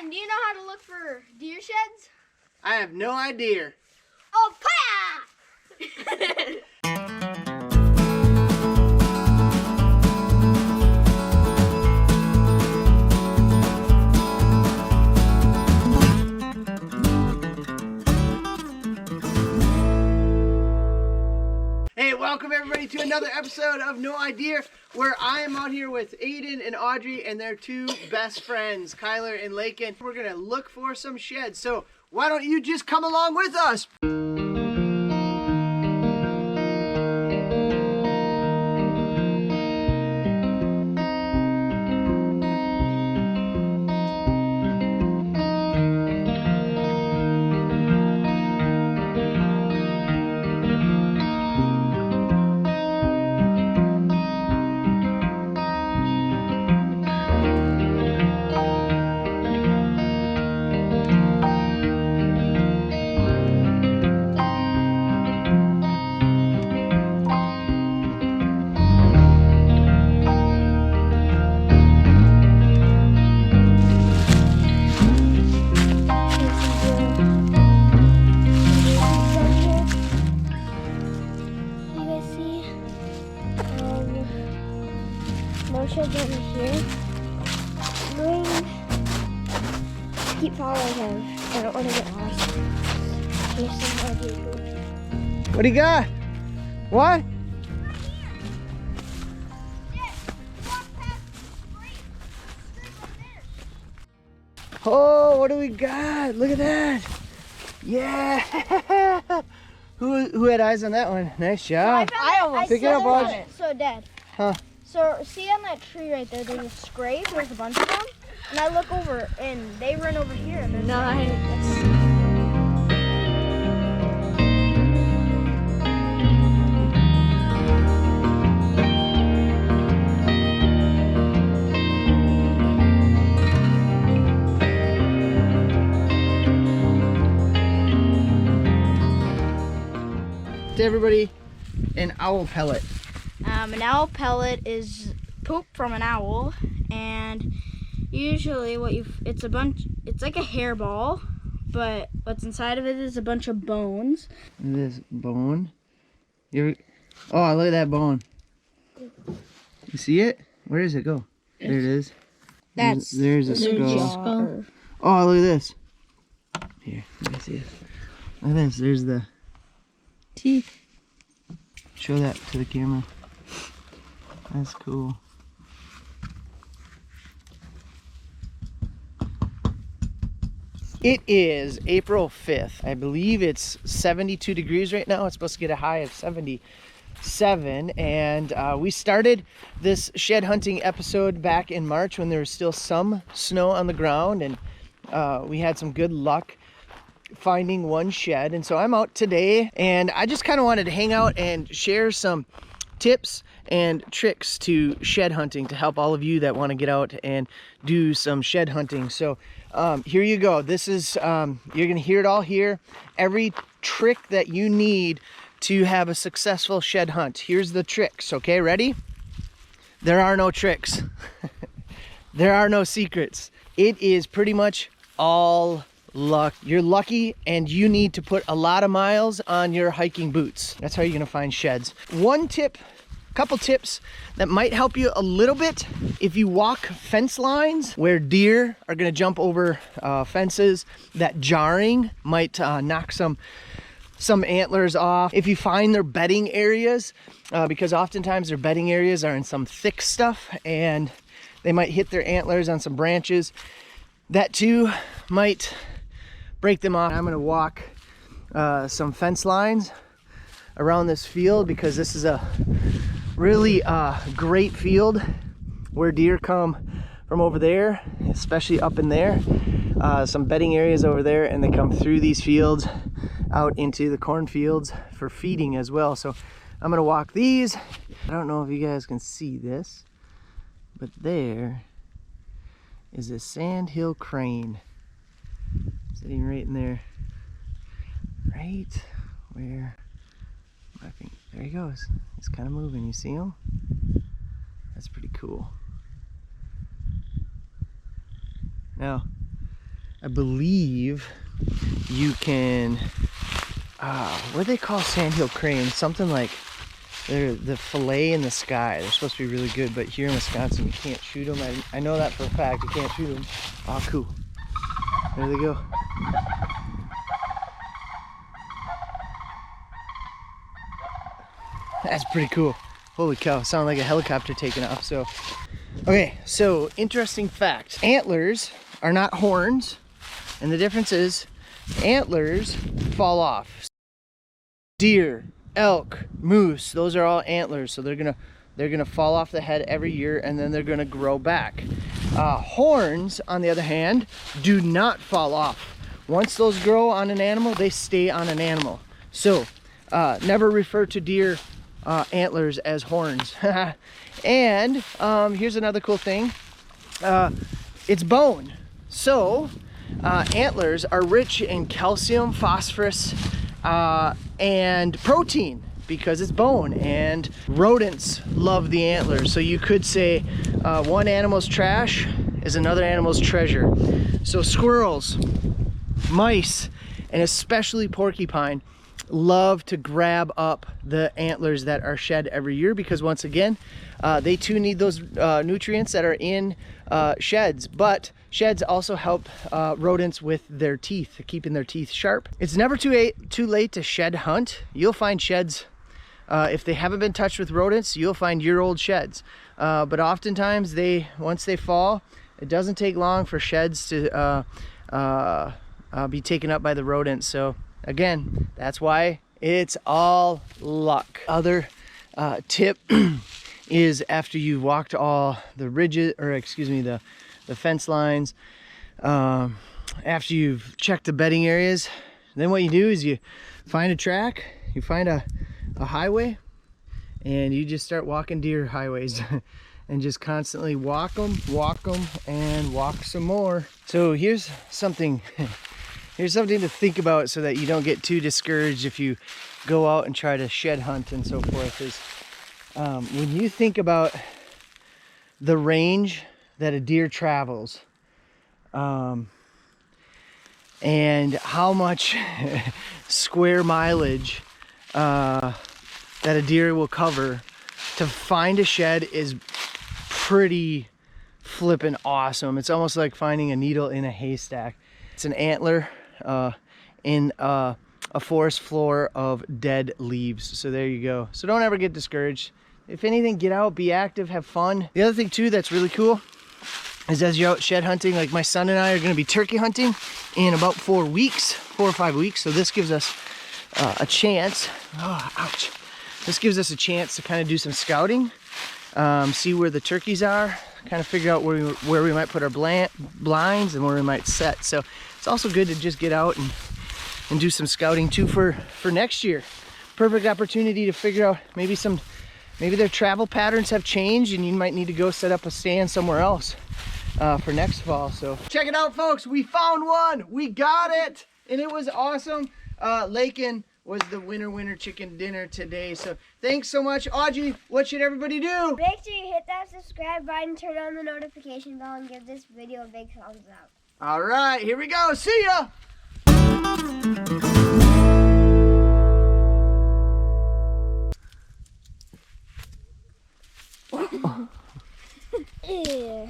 Aaron, do you know how to look for deer sheds? I have no idea. Oh, pa! Hey, welcome everybody to another episode of No Idea, where I am out here with Aiden and Audrey and their two best friends, Kyler and Lakin. We're gonna look for some sheds, so why don't you just come along with us? Sheds over here. Keep following him. I don't want to get lost. What do you got? What? Oh, what do we got? Look at that. Yeah. Who had eyes on that one? Nice job. I almost pick it up, Audrey. So dead. Huh? So see on that tree right there, there's a scrape, there's a bunch of them. And I look over and they run over here and they're nice. To everybody, an owl pellet. An owl pellet is poop from an owl, and usually it's like a hairball, but what's inside of it is a bunch of bones. This bone. Oh, look at that bone. You see it? Where does it go? There it is. There's a skull. Oh, look at this. Here, let me see it. Look at this. There's the teeth. Show that to the camera. That's cool. It is April 5th. I believe it's 72 degrees right now. It's supposed to get a high of 77. And we started this shed hunting episode back in March when there was still some snow on the ground. And we had some good luck finding one shed. And so I'm out today. And I just kind of wanted to hang out and share some tips and tricks to shed hunting to help all of you that want to get out and do some shed hunting. So here you go. This is you're gonna hear it all here. Every trick that you need to have a successful shed hunt. Here's the tricks. Okay, ready? There are no tricks. There are no secrets. It is pretty much all luck. You're lucky, and you need to put a lot of miles on your hiking boots. That's how you're gonna find sheds. One tip, couple tips that might help you a little bit. If you walk fence lines where deer are gonna jump over fences, that jarring might knock some antlers off. If you find their bedding areas, because oftentimes their bedding areas are in some thick stuff and they might hit their antlers on some branches, that too might break them off. I'm gonna walk some fence lines around this field because this is a really great field where deer come from over there, especially up in there. Some bedding areas over there, and they come through these fields out into the cornfields for feeding as well. So I'm gonna walk these. I don't know if you guys can see this, but there is a sandhill crane sitting right in there, right where I think, there he goes. He's kind of moving, you see him? That's pretty cool. Now, I believe you can, what do they call sandhill cranes? Something like they're the fillet in the sky. They're supposed to be really good, but here in Wisconsin you can't shoot them. I know that for a fact. You can't shoot them. Oh, cool. There they go. That's pretty cool. Holy cow, sounded like a helicopter taking off. So, okay, so interesting fact. Antlers are not horns, and the difference is antlers fall off. Deer, elk, moose, those are all antlers, so they're gonna fall off the head every year, and then they're gonna grow back. Horns, on the other hand, do not fall off. Once those grow on an animal, they stay on an animal. So never refer to deer antlers as horns. And here's another cool thing. It's bone. So antlers are rich in calcium, phosphorus, and protein because it's bone, and rodents love the antlers. So you could say one animal's trash is another animal's treasure. So squirrels, mice, and especially porcupine love to grab up the antlers that are shed every year because, once again, they too need those nutrients that are in sheds. But sheds also help rodents with their teeth, keeping their teeth sharp. It's never too late to shed hunt. You'll find sheds, if they haven't been touched with rodents, you'll find year-old sheds. But oftentimes, once they fall, it doesn't take long for sheds to be taken up by the rodents. So again, that's why it's all luck. Other tip is, after you've walked all the ridges, or excuse me, the fence lines, after you've checked the bedding areas, then what you do is you find a track, you find a highway, and you just start walking deer highways and just constantly walk them, and walk some more. So here's something to think about so that you don't get too discouraged if you go out and try to shed hunt and so forth. Is when you think about the range that a deer travels, and how much square mileage that a deer will cover, to find a shed is pretty flippin' awesome. It's almost like finding a needle in a haystack. It's an antler in a forest floor of dead leaves. So there you go. So don't ever get discouraged. If anything, get out, be active, have fun. The other thing too that's really cool is, as you're out shed hunting, like my son and I are going to be turkey hunting in about 4 or 5 weeks. So this gives us a chance. Oh, ouch. This gives us a chance to kind of do some scouting, see where the turkeys are, kind of figure out where we might put our blinds and where we might set. So it's also good to just get out and do some scouting too for next year. Perfect opportunity to figure out maybe their travel patterns have changed and you might need to go set up a stand somewhere else for next fall. So check it out, folks. We found one. We got it, and it was awesome. Lakin was the winner chicken dinner today. So thanks so much. Audrey, what should everybody do? Make sure you hit that subscribe button, turn on the notification bell, and give this video a big thumbs up. All right, here we go. See ya. Ew.